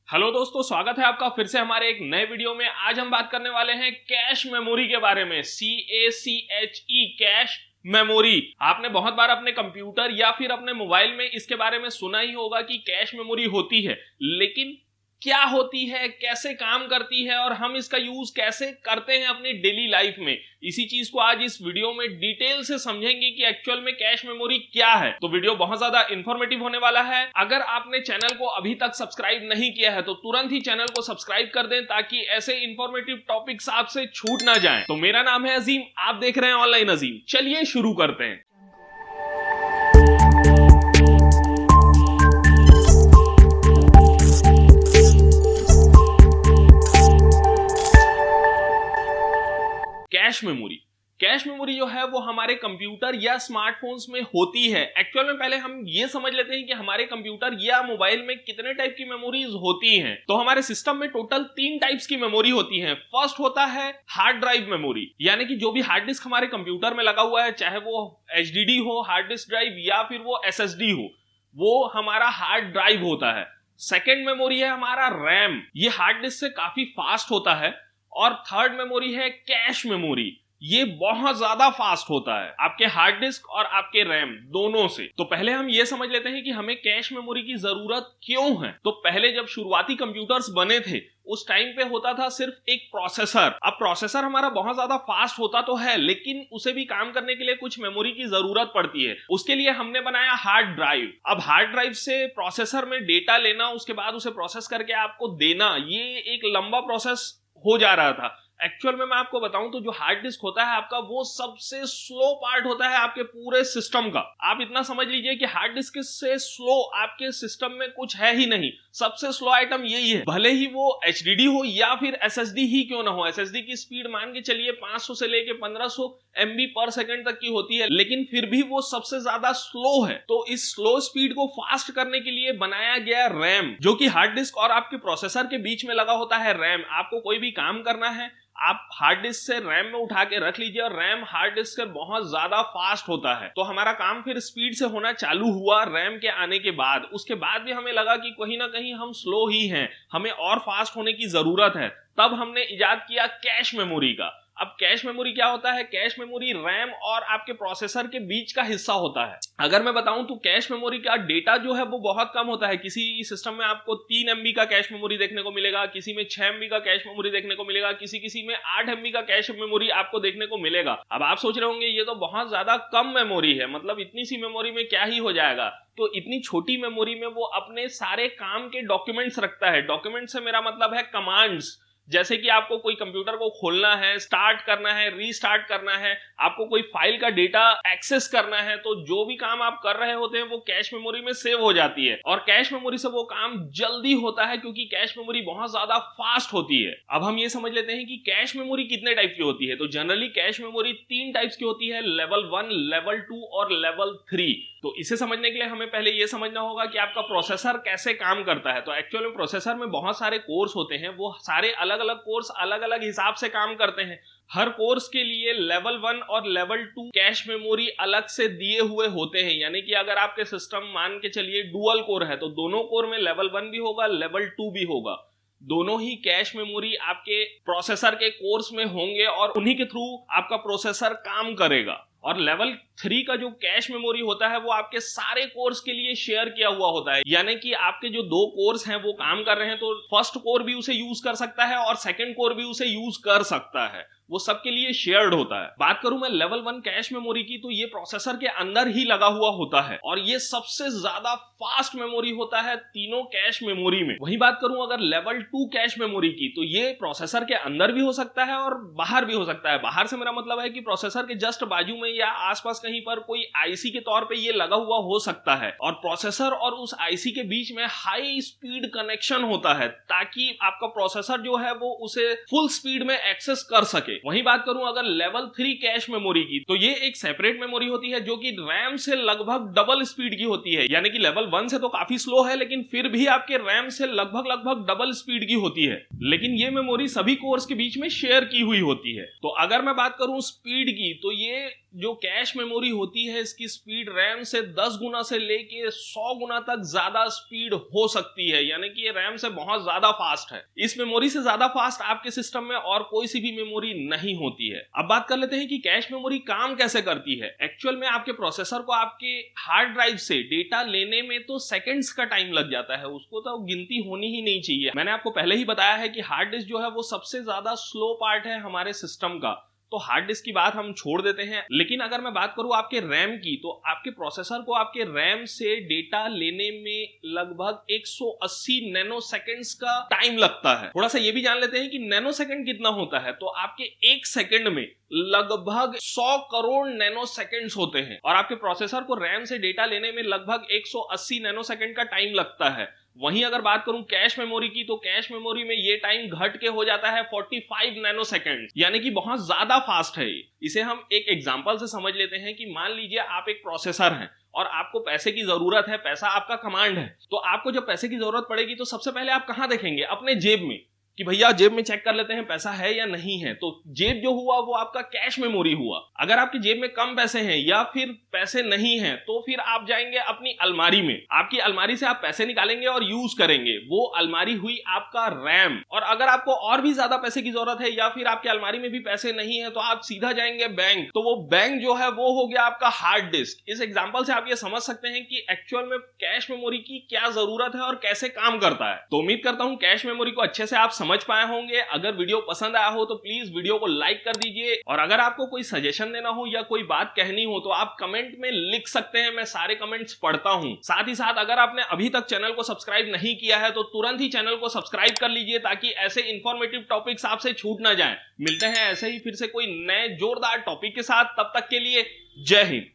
Hello दोस्तों, स्वागत है आपका फिर से हमारे एक नए वीडियो में। आज हम बात करने वाले हैं कैश मेमोरी के बारे में। CACHE cache memory. आपने बहुत बार अपने कंप्यूटर या फिर अपने मोबाइल में इसके बारे में सुना ही होगा कि कैश मेमोरी होती है, लेकिन क्या होती है, कैसे काम करती है और हम इसका यूज कैसे करते हैं अपनी डेली लाइफ में, इसी चीज को आज इस वीडियो में डिटेल से समझेंगे कि एक्चुअल में कैश मेमोरी क्या है। तो वीडियो बहुत ज्यादा इंफॉर्मेटिव होने वाला है। अगर आपने चैनल को अभी तक सब्सक्राइब नहीं किया है तो तुरंत ही चैनल को सब्सक्राइब कर दें ताकि ऐसे इंफॉर्मेटिव टॉपिक्स आपसे छूट ना जाएं। तो मेरा नाम है अजीम, आप देख रहे हैं ऑनलाइन अजीम। चलिए शुरू करते हैं। कैश मेमोरी जो है वो हमारे कंप्यूटर या स्मार्टफोन्स में होती है। एक्चुअल में पहले हम ये समझ लेते हैं कि हमारे कंप्यूटर या मोबाइल में कितने टाइप की मेमोरीज होती हैं। तो हमारे सिस्टम में टोटल 3 टाइप्स की मेमोरी होती हैं। फर्स्ट होता है हार्ड ड्राइव मेमोरी, यानी कि जो भी हार्ड डिस्क हमारे कंप्यूटर में लगा हुआ है, चाहे वो HDD हो, हार्ड डिस्क ड्राइव, या फिर वो SSD हो, वो हमारा हार्ड ड्राइव होता है। सेकेंड मेमोरी है हमारा रैम, ये हार्ड डिस्क से काफी फास्ट होता है। और थर्ड मेमोरी है कैश मेमोरी, ये बहुत ज्यादा फास्ट होता है आपके हार्ड डिस्क और आपके रैम दोनों से। तो पहले हम ये समझ लेते हैं कि हमें कैश मेमोरी की जरूरत क्यों है। तो पहले जब शुरुआती कंप्यूटर्स बने थे उस टाइम पे होता था सिर्फ एक प्रोसेसर। अब प्रोसेसर हमारा बहुत ज्यादा फास्ट होता तो है, लेकिन उसे भी काम करने के लिए कुछ मेमोरी की जरूरत पड़ती है। उसके लिए हमने बनाया हार्ड ड्राइव। अब हार्ड ड्राइव से प्रोसेसर में डेटा लेना, उसके बाद उसे प्रोसेस करके आपको देना, ये एक लंबा प्रोसेस हो जा रहा था। एक्चुअल में मैं आपको बताऊं तो जो हार्ड डिस्क होता है आपका, वो सबसे स्लो पार्ट होता है आपके पूरे सिस्टम का। आप इतना समझ लीजिए कि हार्ड डिस्क से स्लो आपके सिस्टम में कुछ है ही नहीं। सबसे स्लो आइटम यही है, भले ही वो HDD हो या फिर SSD ही क्यों ना हो। SSD की स्पीड मान के चलिए 500 से लेके 1500 MB पर सेकंड तक की होती है, लेकिन फिर भी वो सबसे ज्यादा स्लो है। तो इस स्लो स्पीड को फास्ट करने के लिए बनाया गया रैम, जो कि हार्ड डिस्क और आपके प्रोसेसर के बीच में लगा होता है। रैम, आपको कोई भी काम करना है आप हार्ड डिस्क से रैम में उठा के रख लीजिए, और रैम हार्ड डिस्क से बहुत ज्यादा फास्ट होता है। तो हमारा काम फिर स्पीड से होना चालू हुआ रैम के आने के बाद। उसके बाद भी हमें लगा कि कहीं ना कहीं हम स्लो ही हैं, हमें और फास्ट होने की जरूरत है। तब हमने इजाद किया कैश मेमोरी का। अब कैश मेमोरी क्या होता है? कैश मेमोरी रैम और आपके प्रोसेसर के बीच का हिस्सा होता है। अगर मैं बताऊं तो कैश मेमोरी का डेटा जो है वो बहुत कम होता है। किसी सिस्टम में आपको 3 MB का कैश मेमोरी देखने को मिलेगा, किसी में 6 MB का कैश मेमोरी देखने को मिलेगा, किसी में 8 MB का कैश मेमोरी आपको देखने को मिलेगा। अब आप सोच रहे होंगे ये तो बहुत ज्यादा कम मेमोरी है, मतलब इतनी सी मेमोरी में क्या ही हो जाएगा। तो इतनी छोटी मेमोरी में वो अपने सारे काम के डॉक्यूमेंट्स रखता है। डॉक्यूमेंट से मेरा मतलब है कमांड्स। जैसे कि आपको कोई कंप्यूटर को खोलना है, स्टार्ट करना है, रीस्टार्ट करना है, आपको कोई फाइल का डेटा एक्सेस करना है, तो जो भी काम आप कर रहे होते हैं वो कैश मेमोरी में सेव हो जाती है। और कैश मेमोरी से वो काम जल्दी होता है क्योंकि कैश मेमोरी बहुत ज्यादा फास्ट होती है। अब हम ये समझ लेते हैं कि कैश मेमोरी कितने टाइप की होती है। तो जनरली कैश मेमोरी 3 टाइप्स की होती है, लेवल 1, लेवल 2 और लेवल 3। तो इसे समझने के लिए हमें पहले ये समझना होगा कि आपका प्रोसेसर कैसे काम करता है। तो एक्चुअल में प्रोसेसर में बहुत सारे कोर्स होते हैं, वो सारे अलग अलग कोर्स अलग अलग हिसाब से काम करते हैं। हर कोर्स के लिए लेवल 1 और लेवल 2 कैश मेमोरी अलग से दिए हुए होते हैं। यानी कि अगर आपके सिस्टम मान के चलिए डुअल कोर है तो दोनों कोर में लेवल 1 भी होगा, लेवल 2 भी होगा। दोनों ही कैश मेमोरी आपके प्रोसेसर के कोर्स में होंगे और उन्हीं के थ्रू आपका प्रोसेसर काम करेगा। और लेवल 3 का जो कैश मेमोरी होता है वो आपके सारे कोर्स के लिए शेयर किया हुआ होता है। यानी कि आपके जो 2 कोर्स हैं वो काम कर रहे हैं तो फर्स्ट कोर भी उसे यूज कर सकता है और सेकंड कोर भी उसे यूज कर सकता है, वो सबके लिए शेयर्ड होता है। बात करूं मैं लेवल 1 कैश मेमोरी की, तो ये प्रोसेसर के अंदर ही लगा हुआ होता है और ये सबसे ज्यादा फास्ट मेमोरी होता है तीनों कैश मेमोरी में। वही बात करूं अगर लेवल 2 कैश मेमोरी की, तो ये प्रोसेसर के अंदर भी हो सकता है और बाहर भी हो सकता है। बाहर से मेरा मतलब है कि प्रोसेसर के जस्ट बाजू में या आसपास कहीं पर कोई IC के तौर पे ये लगा हुआ हो सकता है और प्रोसेसर और उस IC के बीच में हाई स्पीड कनेक्शन होता है ताकि आपका प्रोसेसर जो है वो उसे फुल स्पीड में एक्सेस कर सके। वही बात करूं अगर लेवल 3 कैश मेमोरी की, तो ये एक सेपरेट मेमोरी होती है जो कि रैम से लगभग डबल स्पीड की होती है। यानी कि लेवल 1 से तो काफी स्लो है, लेकिन फिर भी आपके रैम से लगभग डबल स्पीड की होती है। लेकिन ये मेमोरी सभी कोर्स के बीच में शेयर की हुई होती है। तो अगर मैं बात करूं स्पीड की, तो ये जो कैश मेमोरी होती है इसकी स्पीड रैम से 10 गुना से लेके 100 गुना तक ज्यादा स्पीड हो सकती है, यानी कि ये रैम से बहुत ज्यादा फास्ट है। इस मेमोरी से ज्यादा फास्ट आपके सिस्टम में और कोई सी भी मेमोरी नहीं होती है। अब बात कर लेते हैं कि कैश मेमोरी काम कैसे करती है। एक्चुअल में आपके प्रोसेसर को आपके हार्ड ड्राइव से डेटा लेने में तो सेकंड्स का टाइम लग जाता है, उसको तो गिनती होनी ही नहीं चाहिए। मैंने आपको पहले ही बताया है कि हार्ड डिस्क जो है वो सबसे ज्यादा स्लो पार्ट है हमारे सिस्टम का, तो हार्ड डिस्क की बात हम छोड़ देते हैं। लेकिन अगर मैं बात करूं आपके रैम की, तो आपके प्रोसेसर को आपके रैम से डेटा लेने में लगभग 180 नैनो सेकंड्स का टाइम लगता है। थोड़ा सा ये भी जान लेते हैं कि नैनो सेकंड कितना होता है। तो आपके एक सेकंड में लगभग 100 करोड़ नैनो सेकंड्स होते हैं और आपके प्रोसेसर को रैम से डेटा लेने में लगभग 180 नैनो सेकंड का टाइम लगता है। वहीं अगर बात करूं कैश मेमोरी की, तो कैश मेमोरी में ये टाइम घट के हो जाता है 45 नैनो सेकंड, यानी कि बहुत ज्यादा फास्ट है। इसे हम एक एग्जांपल से समझ लेते हैं कि मान लीजिए आप एक प्रोसेसर हैं और आपको पैसे की जरूरत है, पैसा आपका कमांड है। तो आपको जब पैसे की जरूरत पड़ेगी तो सबसे पहले आप कहां देखेंगे? अपने जेब में, कि भैया जेब में चेक कर लेते हैं पैसा है या नहीं है। तो जेब जो हुआ वो आपका कैश मेमोरी हुआ। अगर आपकी जेब में कम पैसे हैं या फिर पैसे नहीं हैं, तो फिर आप जाएंगे अपनी अलमारी में, आपकी अलमारी से आप पैसे निकालेंगे और यूज करेंगे। वो अलमारी हुई आपका रैम। और अगर आपको और भी ज्यादा पैसे की जरूरत है या फिर आपकी अलमारी में भी पैसे नहीं है, तो आप सीधा जाएंगे बैंक, तो वो बैंक जो है वो हो गया आपका हार्ड डिस्क। इस एग्जाम्पल से आप ये समझ सकते हैं कि एक्चुअल में कैश मेमोरी की क्या जरूरत है और कैसे काम करता है। तो उम्मीद करता हूं कैश मेमोरी को अच्छे से आप समझ पाए होंगे। अगर वीडियो पसंद आया हो तो प्लीज वीडियो को लाइक कर दीजिए, और अगर आपको कोई सजेशन देना हो या कोई बात कहनी हो तो आप कमेंट में लिख सकते हैं, मैं सारे कमेंट्स पढ़ता हूं। साथ ही साथ अगर आपने अभी तक चैनल को सब्सक्राइब नहीं किया है तो तुरंत ही चैनल को सब्सक्राइब कर लीजिए, ताकि ऐसे इंफॉर्मेटिव टॉपिक्स आपसे छूट ना जाए। मिलते हैं ऐसे ही फिर से कोई नए जोरदार टॉपिक के साथ, तब तक के लिए जय हिंद।